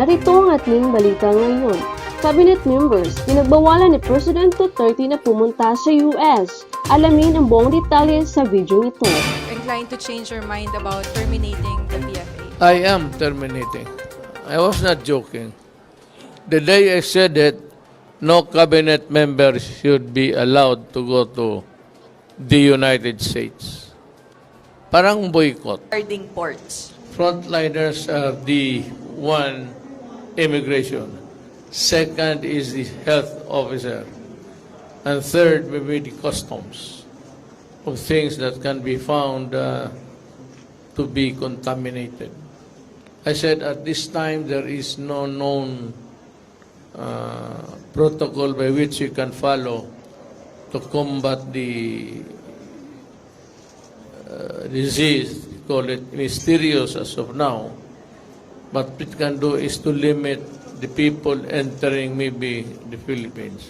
Narito ang ating balita ngayon. Cabinet members, pinagbawalan ni President Duterte na pumunta sa US. Alamin ang buong detalye sa video ito. Inclined to change your mind about terminating the PFA? I am terminating. I was not joking. The day I said it, no cabinet member should be allowed to go to the United States. Parang boycott. Regarding ports. Frontliners are the one, immigration. Second is the health officer. And third will be the customs of things that can be found to be contaminated. I said at this time there is no known protocol by which you can follow to combat the disease. We call it mysterious as of now. What it can do is to limit the people entering maybe the Philippines.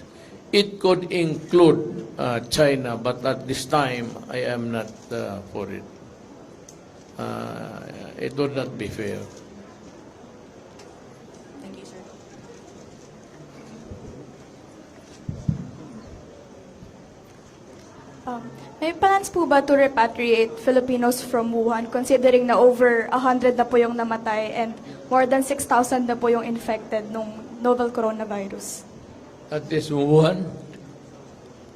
It could include China, but at this time I am not for it. It would not be fair. Thank you, sir. May plans po ba to repatriate Filipinos from Wuhan considering na over 100 na po yung namatay and more than 6,000 na po yung infected nung novel coronavirus? At this Wuhan?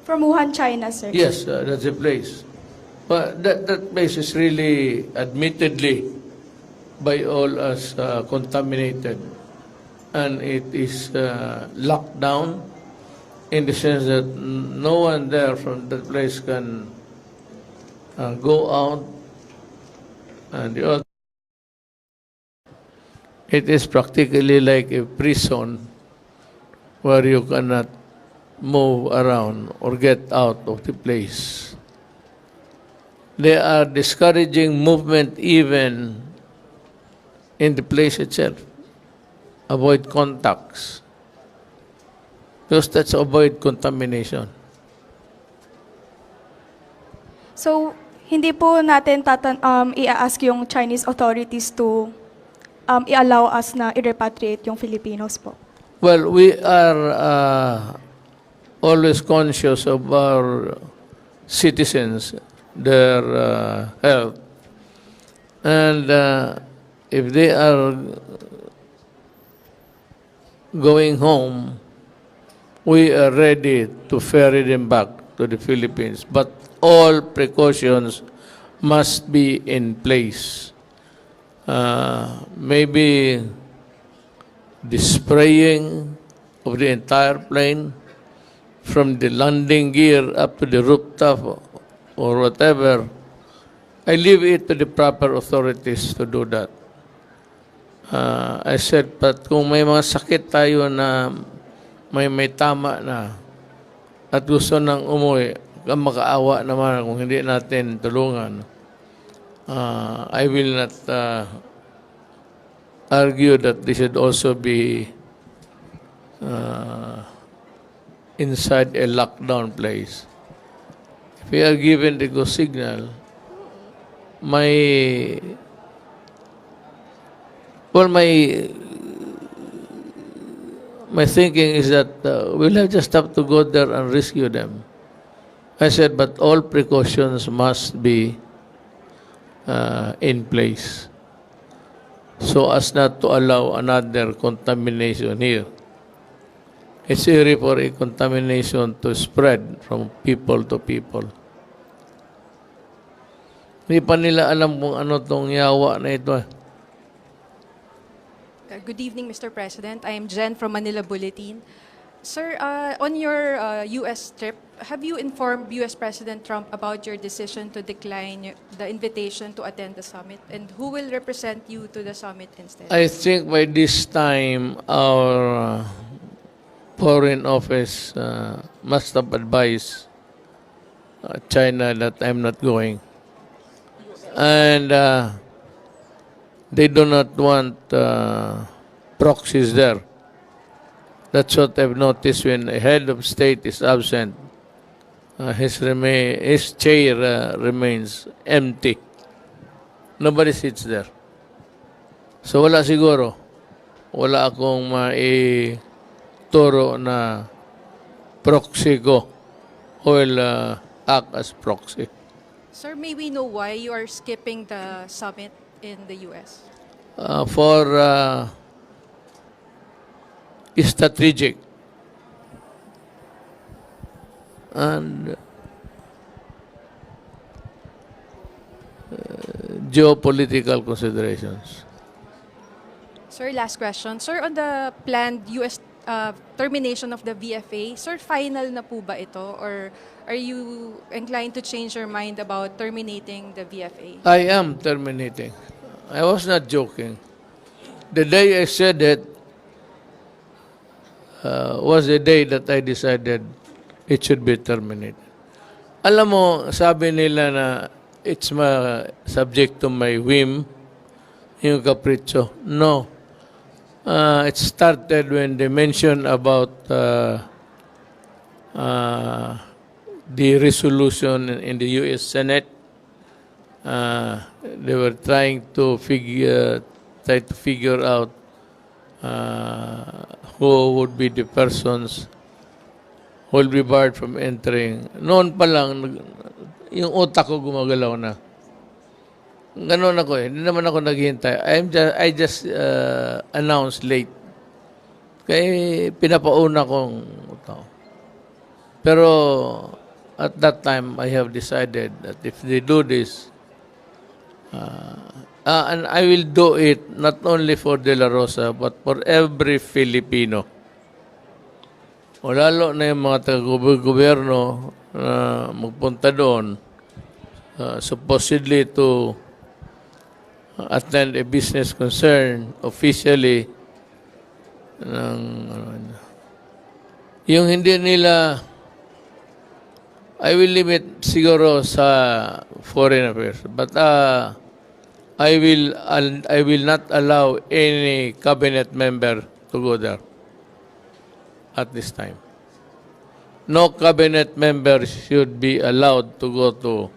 From Wuhan, China, sir. Yes, that's a place. But that place is really, admittedly, by all as contaminated. And it is locked down in the sense that no one there from that place can go out. And the other, it is practically like a prison where you cannot move around or get out of the place. They are discouraging movement even in the place itself. Avoid contacts. Because that's avoid contamination. So, hindi po natin i-ask yung Chinese authorities to i-allow us na i-repatriate yung Filipinos po. Well, we are always conscious of our citizens, their health. And if they are going home, we are ready to ferry them back to the Philippines. But all precautions must be in place. Maybe the spraying of the entire plane from the landing gear up to the rooftop or whatever. I leave it to the proper authorities to do that. I said, but kung may mga sakit tayo na may tama na at gusto nang umuwi, makaawa naman kung hindi natin tulungan. I will not argue that they should also be inside a lockdown place. If we are given the go signal, my thinking is that we'll just have to go there and rescue them. I said, but all precautions must be in place so as not to allow another contamination here. It's easy for a contamination to spread from people to people. Hindi pa nila alam kung ano tong yawa na ito. Good evening, Mr. President. I am Jen from Manila Bulletin. Sir, on your U.S. trip, have you informed U.S. President Trump about your decision to decline the invitation to attend the summit? And who will represent you to the summit instead? I think by this time, our Foreign Office must have advised China that I'm not going. And they do not want proxies there. That's what I've noticed when a head of state is absent. His chair remains empty. Nobody sits there. So wala siguro. wala akong maituro na proxy ko who will act as proxy. Sir, may we know why you are skipping the summit in the US? For strategic and geopolitical considerations. Sir, last question. Sir, on the planned US termination of the VFA, sir, final na po ba ito? Or are you inclined to change your mind about terminating the VFA? I am terminating. I was not joking. The day I said it was the day that I decided it should be terminated. Alam mo, sabi nila na it's subject to my whim, yung capriccio. No. It started when they mentioned about the resolution in the U.S. Senate. They were trying to figure out who would be the persons who will be barred from entering. Noon pa lang, yung utak ko gumagalaw na. Ganon ako eh. Hindi naman ako naghihintay. I just announced late. Kaya pinapauna kong tao. Pero at that time, I have decided that if they do this, and I will do it not only for De La Rosa, but for every Filipino. O lalo na yung mga taga-gobyerno na magpunta doon, supposedly to attend a business concern officially yung hindi nila I will limit siguro sa foreign affairs but I will not allow any cabinet member to go there at this time. No cabinet member should be allowed to go to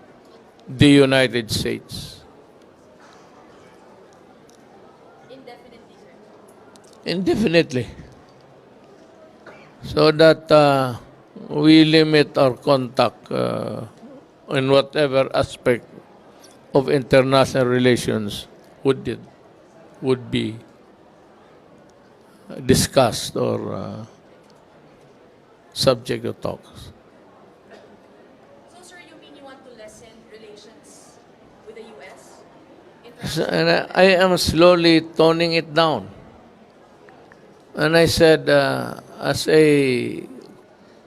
the United States. Indefinitely. So that we limit our contact in whatever aspect of international relations would be discussed or subject of talks. So, sir, you mean you want to lessen relations with the US? And I am slowly toning it down. And I said, as a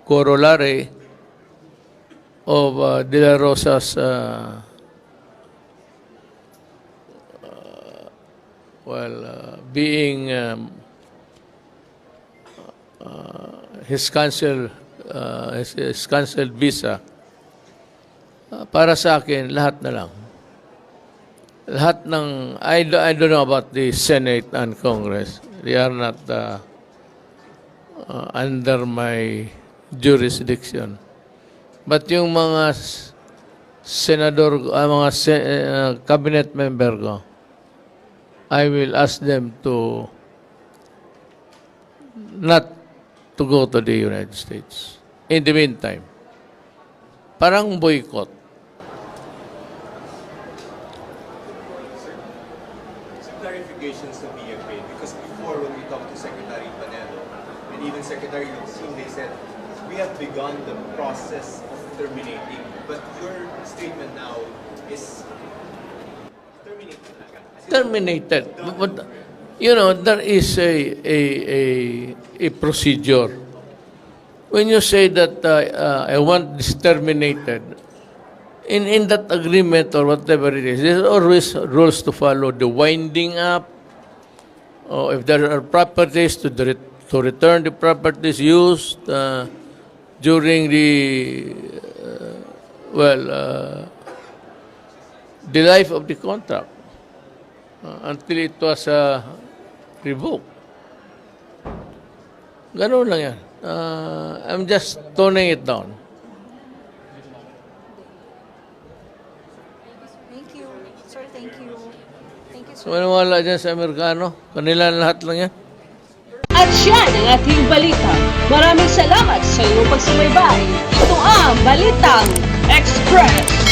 corollary of De La Rosa's being his cancelled visa, para sa akin, lahat na lang. Lahat ng, I don't know about the Senate and Congress. They are not under my jurisdiction. But yung mga senador, mga cabinet member ko, I will ask them to not to go to the United States. In the meantime, parang boycott. Clarifications to BFA because before when we talked to Secretary Panelo and even Secretary Lucin, they said we have begun the process of terminating, but your statement now is Terminated. But, you know, there is a procedure. When you say that I want this terminated, in that agreement or whatever it is, there's always rules to follow. The winding up, or if there are properties, to return the properties used during the life of the contract until it was revoked. Ganun lang yan. I'm just toning it down. Thank you. Sir, thank you. Thank you, sir. So, maniwala dyan sa Amerikano, kanila lahat lang yan. At yan ang ating balita. Maraming salamat sa iyong pagsubaybay. Ito ang Balitang Express.